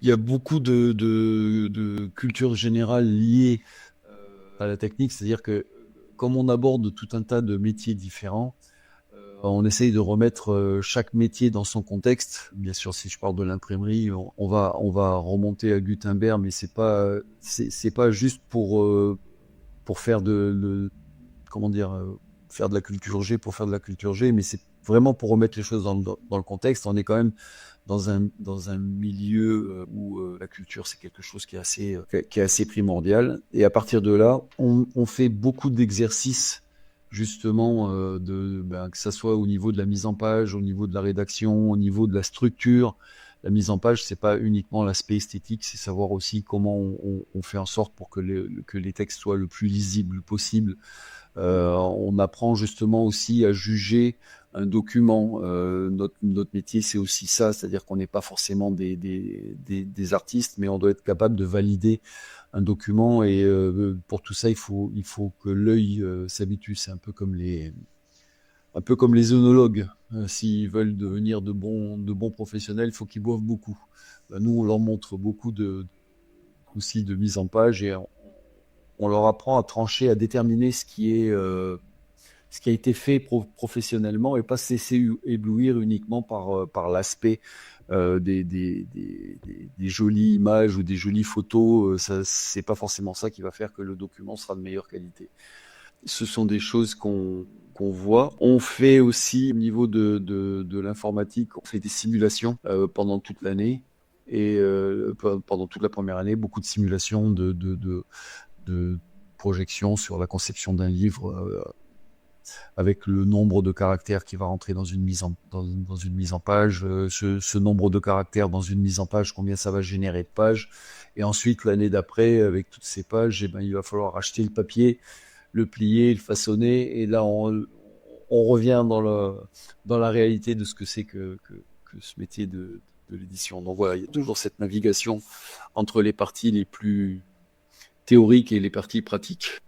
Il y a beaucoup de culture générale liée à la technique, c'est-à-dire que comme on aborde tout un tas de métiers différents, on essaye de remettre chaque métier dans son contexte. Bien sûr, si je parle de l'imprimerie, on va remonter à Gutenberg, mais c'est pas juste pour faire comment dire, faire de la culture G pour faire de la culture G, mais c'est vraiment pour remettre les choses dans le contexte. On est quand même dans un milieu où la culture, c'est quelque chose qui est assez primordial. Et à partir de là, on fait beaucoup d'exercices justement que ça soit au niveau de la mise en page, au niveau de la rédaction, au niveau de la structure. La mise en page, c'est pas uniquement l'aspect esthétique, c'est savoir aussi comment on fait en sorte pour que les textes soient le plus lisibles possible. On apprend justement aussi à juger un document. Notre métier, c'est aussi ça, c'est-à-dire qu'on n'est pas forcément des artistes, mais on doit être capable de valider un document. Et pour tout ça, il faut que l'œil s'habitue. C'est un peu comme les œnologues. S'ils veulent devenir de bons professionnels, il faut qu'ils boivent beaucoup. Nous, on leur montre beaucoup aussi de mise en page et on leur apprend à trancher, à déterminer ce qui a été fait professionnellement et pas se laisser éblouir uniquement par l'aspect des jolies images ou des jolies photos. Ça, c'est pas forcément ça qui va faire que le document sera de meilleure qualité. Ce sont des choses qu'on voit. On fait aussi au niveau de l'informatique, on fait des simulations pendant toute l'année. Et pendant toute la première année, beaucoup de simulations de projection sur la conception d'un livre avec le nombre de caractères qui va rentrer dans une mise en page, ce nombre de caractères dans une mise en page, combien ça va générer de pages. Et ensuite, l'année d'après, avec toutes ces pages, eh ben, il va falloir acheter le papier, le plier, le façonner. Et là, on revient dans la réalité de ce que c'est que ce métier de l'édition. Donc voilà, il y a toujours cette navigation entre les parties les plus théoriques et les parties pratiques.